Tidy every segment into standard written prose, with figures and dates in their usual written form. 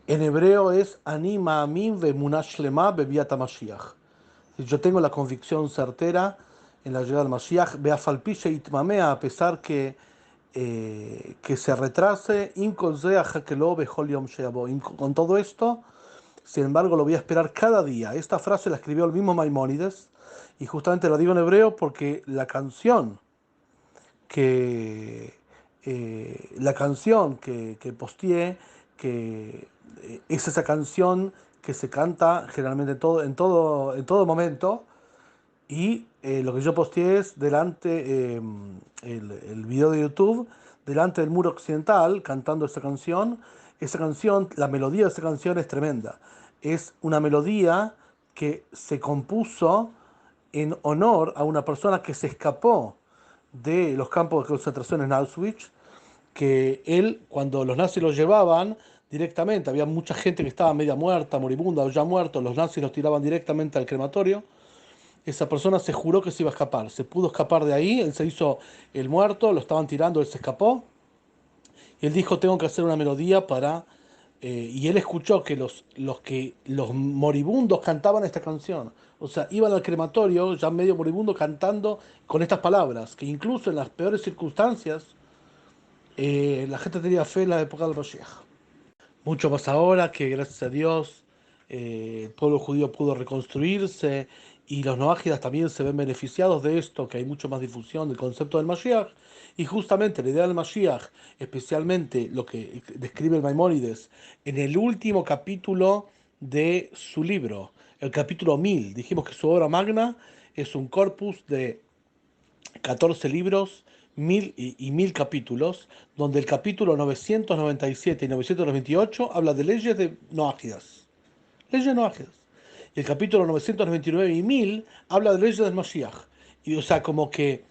En hebreo es Ani Ma'amin Ve'emunah Shlema Bebiat HaMashiach. Yo tengo la convicción certera en la llegada del Mashiach, Be'afal pi sheitmamea, a pesar que se retrase, con todo esto, sin embargo, lo voy a esperar cada día. Esta frase la escribió el mismo Maimónides y justamente la digo en hebreo porque que la canción que posteé, que es esa canción que se canta generalmente en todo momento, y lo que yo posteé es el video de YouTube, delante del muro occidental, cantando esta canción. Esa canción, la melodía de esa canción es tremenda. Es una melodía que se compuso en honor a una persona que se escapó de los campos de concentración en Auschwitz, que él, cuando los nazis lo llevaban directamente, había mucha gente que estaba media muerta, moribunda o ya muerto, los nazis los tiraban directamente al crematorio. Esa persona se juró que se iba a escapar, se pudo escapar de ahí, él se hizo el muerto, lo estaban tirando, él se escapó, y él dijo, tengo que hacer una melodía para... y él escuchó que los moribundos cantaban esta canción, o sea, iban al crematorio ya medio moribundo cantando con estas palabras, que incluso en las peores circunstancias la gente tenía fe en la época del Mashiach. Mucho más ahora que gracias a Dios el pueblo judío pudo reconstruirse y los noágidas también se ven beneficiados de esto, que hay mucho más difusión del concepto del Mashiach. Y justamente la idea del Mashiach, especialmente lo que describe el Maimónides en el último capítulo de su libro, el capítulo 1000. Dijimos que su obra magna es un corpus de 14 libros, 1000 capítulos, donde el capítulo 997 y 928 habla de leyes de noágidas. Leyes noágidas. Y el capítulo 999 y 1000 habla de leyes del Mashiach. Y o sea, como que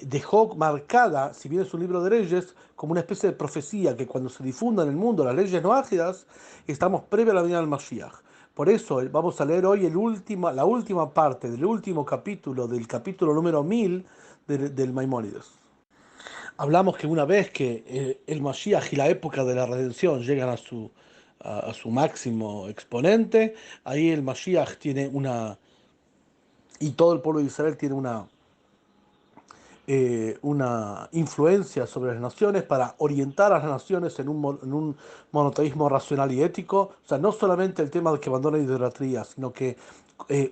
dejó marcada, si bien es un libro de leyes, como una especie de profecía que cuando se difunda en el mundo las leyes noágidas, estamos previa a la venida del Mashiach. Por eso vamos a leer hoy la última parte del último capítulo, del capítulo número 1000 del Maimónides. Hablamos que una vez que el Mashiach y la época de la redención llegan a su máximo exponente, ahí el Mashiach tiene y todo el pueblo de Israel tiene una influencia sobre las naciones para orientar a las naciones en un monoteísmo racional y ético. O sea, no solamente el tema de que abandonen la idolatría, sino que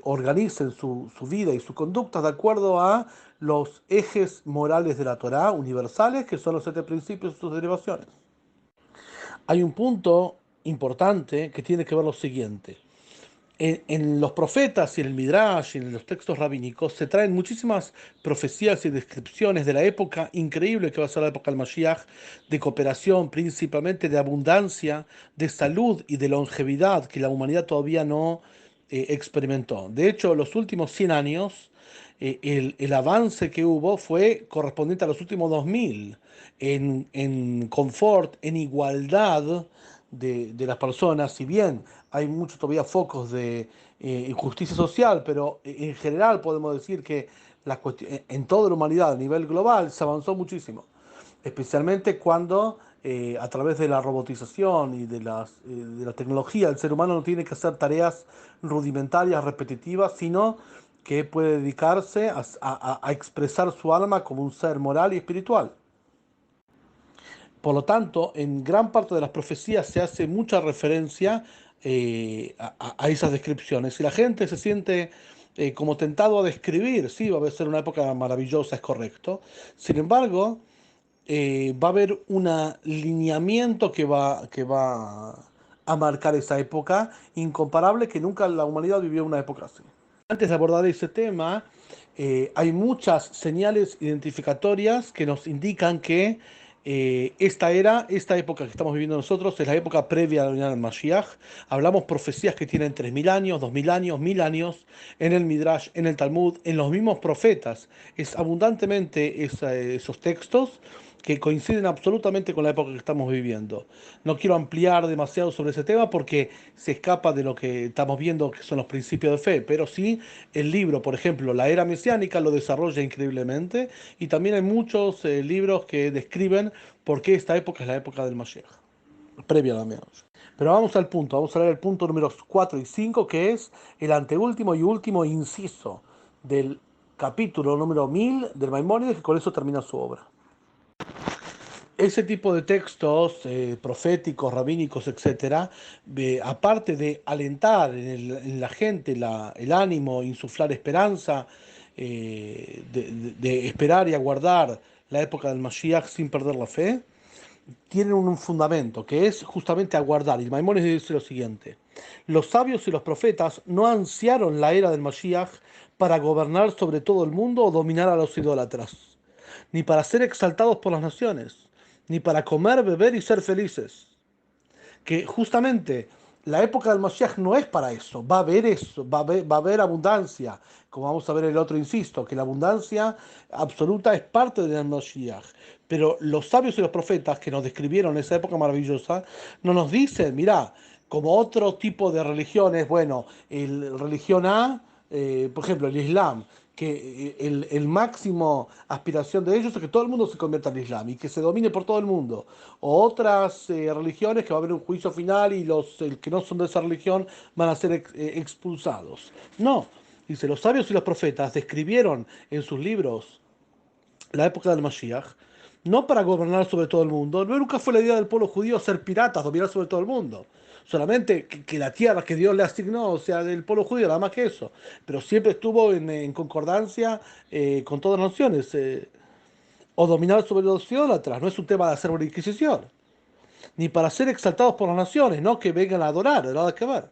organicen su vida y su conducta de acuerdo a los ejes morales de la Torá universales, que son los 7 principios y sus derivaciones. Hay un punto importante que tiene que ver lo siguiente. En los profetas y en el Midrash y en los textos rabínicos se traen muchísimas profecías y descripciones de la época increíble que va a ser la época del Mashiach, de cooperación, principalmente de abundancia, de salud y de longevidad que la humanidad todavía no experimentó. De hecho, los últimos 100 años, el avance que hubo fue correspondiente a los últimos 2000 en confort, en igualdad de las personas, si bien hay muchos todavía focos de injusticia social, pero en general podemos decir que en toda la humanidad a nivel global se avanzó muchísimo, especialmente cuando a través de la robotización y de la tecnología el ser humano no tiene que hacer tareas rudimentarias, repetitivas, sino que puede dedicarse a expresar su alma como un ser moral y espiritual. Por lo tanto, en gran parte de las profecías se hace mucha referencia a esas descripciones. Y la gente se siente como tentado a describir, sí, va a ser una época maravillosa, es correcto. Sin embargo, va a haber un lineamiento que va a marcar esa época incomparable, que nunca la humanidad vivió una época así. Antes de abordar ese tema, hay muchas señales identificatorias que nos indican que esta época que estamos viviendo nosotros, es la época previa a la venida del Mashiach. Hablamos profecías que tienen 3000 años, 2000 años, 1000 años, en el Midrash, en el Talmud, en los mismos profetas. Es abundantemente esos textos que coinciden absolutamente con la época que estamos viviendo. No quiero ampliar demasiado sobre ese tema porque se escapa de lo que estamos viendo, que son los principios de fe, pero sí el libro, por ejemplo, la era mesiánica lo desarrolla increíblemente, y también hay muchos libros que describen por qué esta época es la época del Mashiach, previa a la medianoche. Pero vamos al punto, vamos a leer el punto número 4 y 5, que es el anteúltimo y último inciso del capítulo número 1000 del Maimónides, que con eso termina su obra. Ese tipo de textos proféticos, rabínicos, etcétera, aparte de alentar en la gente el ánimo, insuflar esperanza, de esperar y aguardar la época del Mashiach sin perder la fe, tienen un fundamento que es justamente aguardar. Y Maimónides dice lo siguiente: los sabios y los profetas no ansiaron la era del Mashiach para gobernar sobre todo el mundo o dominar a los idólatras, ni para ser exaltados por las naciones, ni para comer, beber y ser felices. Que justamente la época del Mashiach no es para eso, va a haber eso, va a haber abundancia, como vamos a ver el otro, insisto, que la abundancia absoluta es parte del Mashiach. Pero los sabios y los profetas que nos describieron esa época maravillosa, no nos dicen, mirá, como otro tipo de religiones, bueno, religión A, por ejemplo, el Islam, que el máximo aspiración de ellos es que todo el mundo se convierta al Islam y que se domine por todo el mundo. O otras religiones que va a haber un juicio final y los que no son de esa religión van a ser expulsados. No, dice, los sabios y los profetas describieron en sus libros la época del Mashiach, no para gobernar sobre todo el mundo. No, nunca fue la idea del pueblo judío ser piratas, dominar sobre todo el mundo. Solamente que la tierra que Dios le asignó, o sea, del pueblo judío, nada más que eso. Pero siempre estuvo en concordancia con todas las naciones. O dominar sobre los idólatras. No es un tema de hacer una inquisición. Ni para ser exaltados por las naciones, no que vengan a adorar, nada que ver.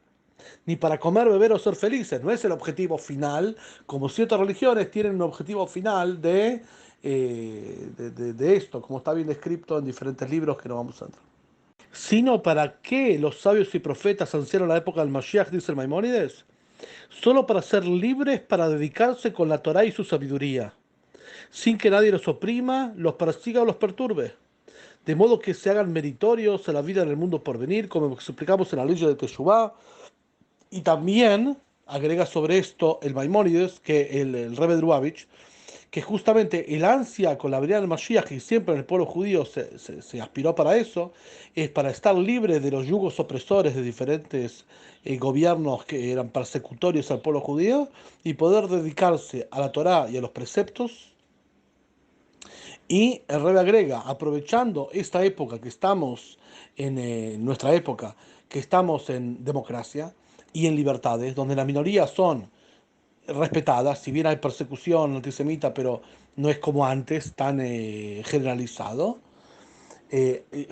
Ni para comer, beber o ser felices. No es el objetivo final, como ciertas religiones tienen un objetivo final de esto, como está bien descrito en diferentes libros que no vamos a entrar. Sino para qué los sabios y profetas ansiaron la época del Mashiach, dice el Maimónides, solo para ser libres para dedicarse con la Torá y su sabiduría, sin que nadie los oprima, los persiga o los perturbe, de modo que se hagan meritorios a la vida en el mundo por venir, como explicamos en la ley de Teshuvá. Y también agrega sobre esto el Maimónides, que el Rebbe Drubavitch, que justamente el ansia con la venida del Mashiach, que siempre en el pueblo judío se aspiró para eso, es para estar libre de los yugos opresores de diferentes gobiernos que eran persecutorios al pueblo judío y poder dedicarse a la Torá y a los preceptos. Y el Rebbe agrega, aprovechando esta época que estamos nuestra época, que estamos en democracia y en libertades, donde las minorías son respetadas, si bien hay persecución antisemita, pero no es como antes, tan generalizado.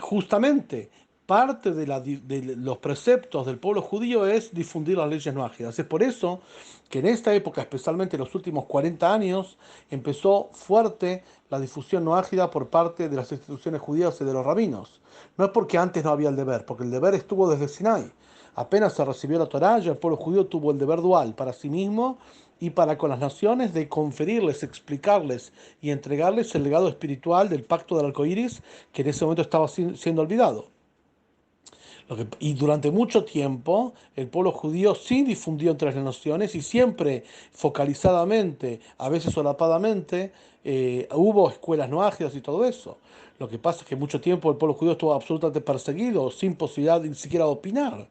Justamente parte de los preceptos del pueblo judío es difundir las leyes no ágidas. Es por eso que en esta época, especialmente en los últimos 40 años, empezó fuerte la difusión no ágida por parte de las instituciones judías y de los rabinos. No es porque antes no había el deber, porque el deber estuvo desde Sinai. Apenas se recibió la Torá, ya el pueblo judío tuvo el deber dual para sí mismo y para con las naciones de conferirles, explicarles y entregarles el legado espiritual del pacto del arco iris, que en ese momento estaba siendo olvidado. Y durante mucho tiempo el pueblo judío sí difundió entre las naciones y siempre focalizadamente, a veces solapadamente, hubo escuelas no ágidas y todo eso. Lo que pasa es que mucho tiempo el pueblo judío estuvo absolutamente perseguido, sin posibilidad ni siquiera de opinar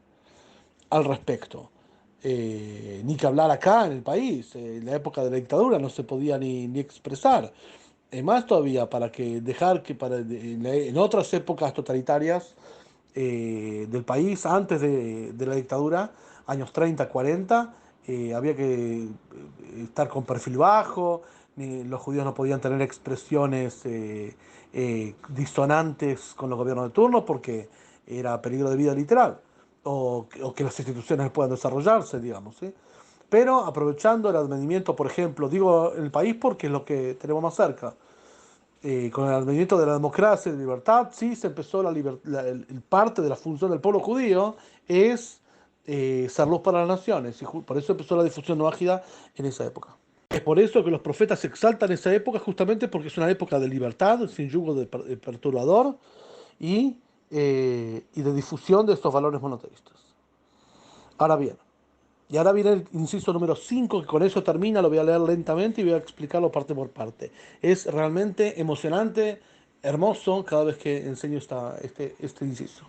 al respecto. Ni que hablar acá en el país. En la época de la dictadura no se podía ni expresar. Más todavía, para que dejar que en otras épocas totalitarias del país, antes de la dictadura, años 30 40, había que estar con perfil bajo, los judíos no podían tener expresiones disonantes con los gobiernos de turno porque era peligro de vida literal, o que las instituciones puedan desarrollarse, digamos, ¿sí? Pero aprovechando el advenimiento, por ejemplo, digo en el país porque es lo que tenemos más cerca, con el advenimiento de la democracia y la libertad, sí se empezó parte de la función del pueblo judío es ser luz para las naciones, y por eso empezó la difusión no ágida en esa época. Es por eso que los profetas se exaltan en esa época, justamente porque es una época de libertad, sin yugo de perturbador y de difusión de estos valores monoteístas. Ahora bien, y ahora viene el inciso número 5 que con eso termina, lo voy a leer lentamente y voy a explicarlo parte por parte. Es realmente emocionante, hermoso cada vez que enseño este inciso.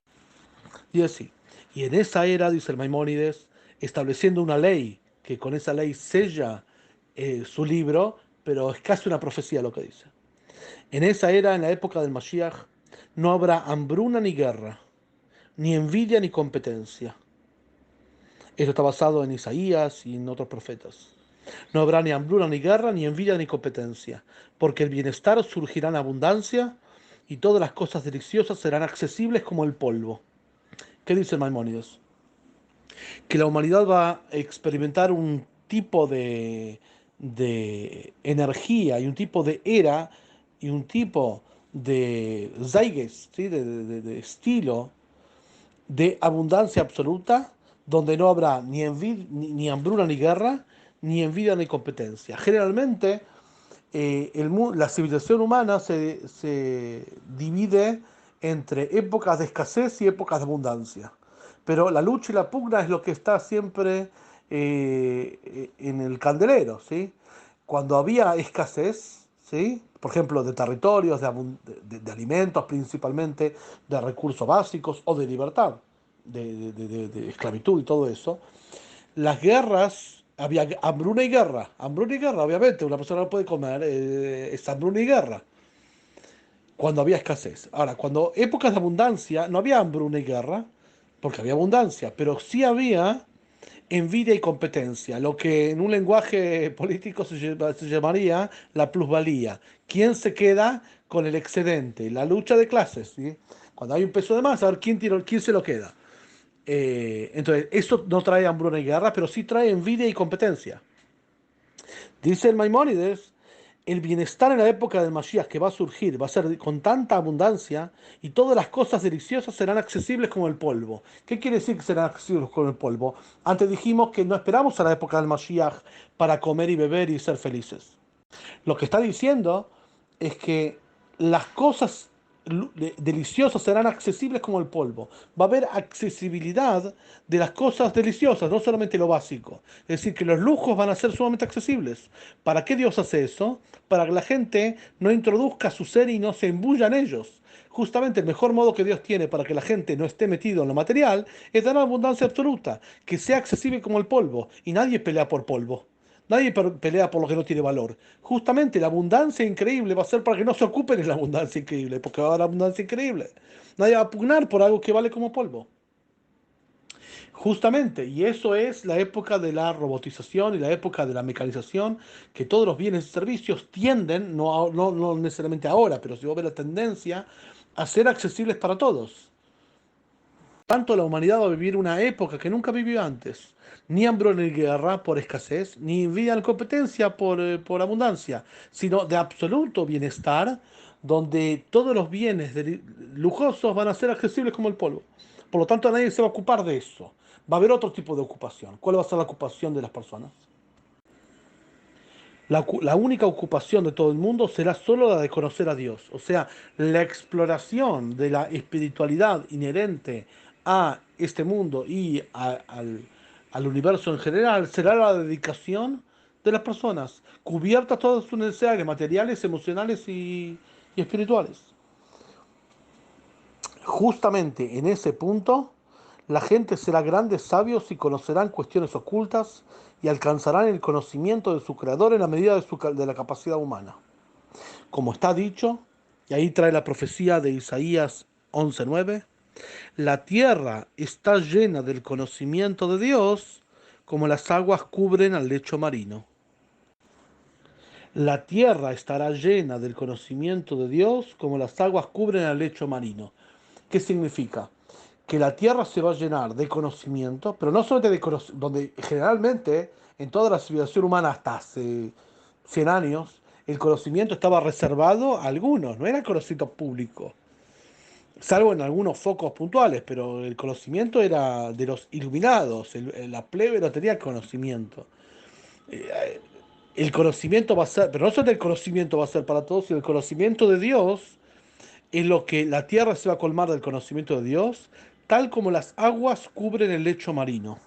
Y así. Y en esa era, dice el Maimónides, estableciendo una ley, que con esa ley sella su libro, pero es casi una profecía lo que dice. En esa era, en la época del Mashiach, no habrá hambruna ni guerra, ni envidia ni competencia. Esto está basado en Isaías y en otros profetas. No habrá ni hambruna ni guerra, ni envidia ni competencia, porque el bienestar surgirá en abundancia y todas las cosas deliciosas serán accesibles como el polvo. ¿Qué dice Maimónides? Que la humanidad va a experimentar un tipo de energía y un tipo de era y un tipo de zeitgeist, ¿sí? de estilo de abundancia absoluta, donde no habrá ni hambruna ni guerra, ni envidia ni competencia. Generalmente, la civilización humana se divide entre épocas de escasez y épocas de abundancia. Pero la lucha y la pugna es lo que está siempre en el candelero, ¿sí? Cuando había escasez, ¿sí? Por ejemplo, de territorios, de alimentos principalmente, de recursos básicos o de libertad, de esclavitud y todo eso, las guerras, había hambruna y guerra, obviamente, una persona no puede comer, es hambruna y guerra, cuando había escasez. Ahora, cuando épocas de abundancia, no había hambruna y guerra, porque había abundancia, pero sí había envidia y competencia, lo que en un lenguaje político se llamaría la plusvalía. ¿Quién se queda con el excedente? La lucha de clases, ¿sí? Cuando hay un peso de más, a ver quién se lo queda. Entonces, eso no trae hambruna y guerra, pero sí trae envidia y competencia. Dice el Maimónides, el bienestar en la época del Mashiach que va a surgir va a ser con tanta abundancia y todas las cosas deliciosas serán accesibles como el polvo. ¿Qué quiere decir que serán accesibles como el polvo? Antes dijimos que no esperamos a la época del Mashiach para comer y beber y ser felices. Lo que está diciendo es que las cosas deliciosas serán accesibles como el polvo. Va a haber accesibilidad de las cosas deliciosas, no solamente lo básico. Es decir, que los lujos van a ser sumamente accesibles. ¿Para qué Dios hace eso? Para que la gente no introduzca su ser y no se embulla en ellos. Justamente el mejor modo que Dios tiene para que la gente no esté metido en lo material es dar una abundancia absoluta, que sea accesible como el polvo. Y nadie pelea por polvo. Nadie pelea por lo que no tiene valor. Justamente la abundancia increíble va a ser para que no se ocupen en la abundancia increíble, porque va a haber abundancia increíble. Nadie va a pugnar por algo que vale como polvo. Justamente, y eso es la época de la robotización y la época de la mecanización, que todos los bienes y servicios tienden, no necesariamente ahora, pero si vos ves la tendencia, a ser accesibles para todos. Tanto la humanidad va a vivir una época que nunca vivió antes. Ni hambruna ni guerra por escasez, ni envidia ni competencia por abundancia, sino de absoluto bienestar, donde todos los bienes lujosos van a ser accesibles como el polvo. Por lo tanto, nadie se va a ocupar de eso. Va a haber otro tipo de ocupación. ¿Cuál va a ser la ocupación de las personas? La única ocupación de todo el mundo será solo la de conocer a Dios. O sea, la exploración de la espiritualidad inherente a este mundo y al universo en general será la dedicación de las personas, cubiertas todas sus necesidades materiales, emocionales y espirituales. Justamente en ese punto, la gente será grandes sabios y conocerán cuestiones ocultas y alcanzarán el conocimiento de su creador en la medida de la capacidad humana. Como está dicho, y ahí trae la profecía de Isaías 11:9, la tierra está llena del conocimiento de Dios como las aguas cubren al lecho marino. La tierra estará llena del conocimiento de Dios como las aguas cubren al lecho marino. ¿Qué significa? Que la tierra se va a llenar de conocimiento, pero no solamente de conocimiento, donde generalmente en toda la civilización humana hasta hace 100 años, el conocimiento estaba reservado a algunos, no era conocimiento público, salvo en algunos focos puntuales, pero el conocimiento era de los iluminados, la plebe no tenía conocimiento. El conocimiento va a ser, pero no solo el conocimiento va a ser para todos, sino el conocimiento de Dios es lo que la tierra se va a colmar del conocimiento de Dios, tal como las aguas cubren el lecho marino.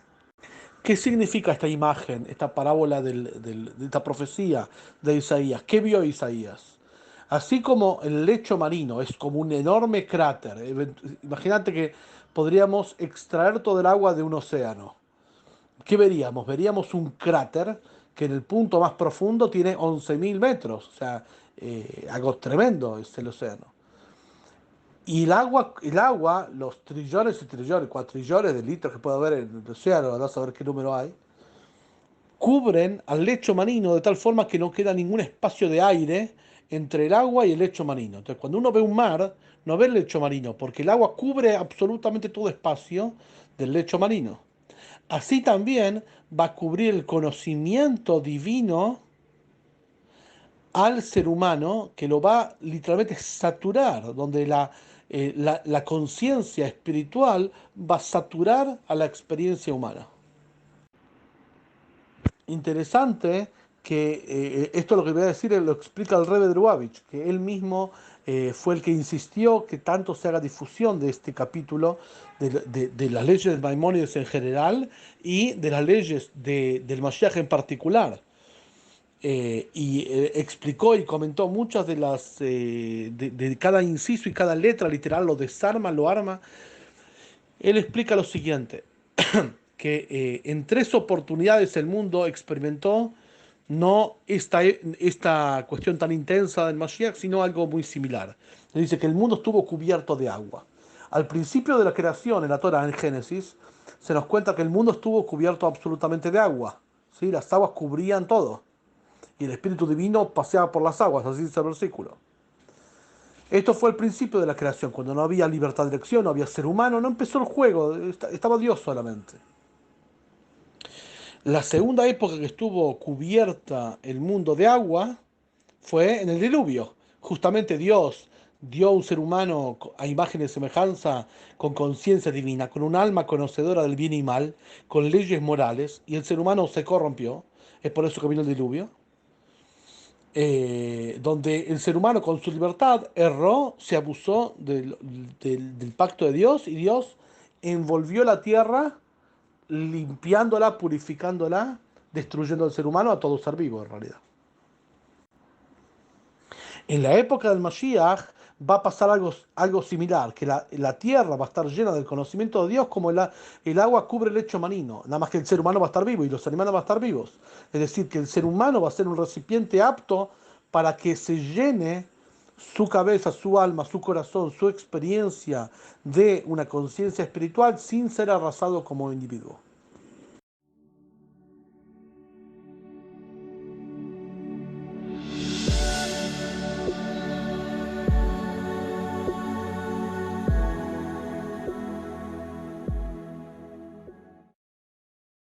¿Qué significa esta imagen, esta parábola de esta profecía de Isaías? ¿Qué vio Isaías? Así como el lecho marino es como un enorme cráter, imagínate que podríamos extraer todo el agua de un océano. ¿Qué veríamos? Veríamos un cráter que en el punto más profundo tiene 11.000 metros, o sea, algo tremendo es el océano. Y el agua, los trillones y trillones, cuatrillones de litros que puede haber en el océano, andás a ver qué número hay, cubren al lecho marino de tal forma que no queda ningún espacio de aire entre el agua y el lecho marino. Entonces, cuando uno ve un mar, no ve el lecho marino, porque el agua cubre absolutamente todo espacio del lecho marino. Así también va a cubrir el conocimiento divino al ser humano, que lo va literalmente a saturar, donde la conciencia espiritual va a saturar a la experiencia humana. Interesante que esto lo que voy a decir lo explica el Rebbe Drubavich, que él mismo fue el que insistió que tanto se haga difusión de este capítulo de las leyes de Maimónides en general y de las leyes del Mashiach en particular. Explicó y comentó muchas de las de cada inciso y cada letra literal, lo desarma, lo arma. Él explica lo siguiente, que en tres oportunidades el mundo experimentó no esta cuestión tan intensa del Mashiach, sino algo muy similar. Él dice que el mundo estuvo cubierto de agua. Al principio de la creación, en la Torah, en Génesis, se nos cuenta que el mundo estuvo cubierto absolutamente de agua. ¿Sí? Las aguas cubrían todo. Y el Espíritu Divino paseaba por las aguas, así dice el versículo. Esto fue el principio de la creación, cuando no había libertad de elección, no había ser humano, no empezó el juego, estaba Dios solamente. La segunda época que estuvo cubierta el mundo de agua fue en el diluvio. Justamente Dios dio a un ser humano a imagen y semejanza con conciencia divina, con un alma conocedora del bien y mal, con leyes morales, y el ser humano se corrompió. Es por eso que vino el diluvio. Donde el ser humano con su libertad erró, se abusó del pacto de Dios y Dios envolvió la tierra limpiándola, purificándola, destruyendo al ser humano, a todo ser vivo en realidad. En la época del Mashiach va a pasar algo similar, que la tierra va a estar llena del conocimiento de Dios como el agua cubre el lecho marino, nada más que el ser humano va a estar vivo y los animales van a estar vivos. Es decir, que el ser humano va a ser un recipiente apto para que se llene su cabeza, su alma, su corazón, su experiencia de una conciencia espiritual sin ser arrasado como individuo.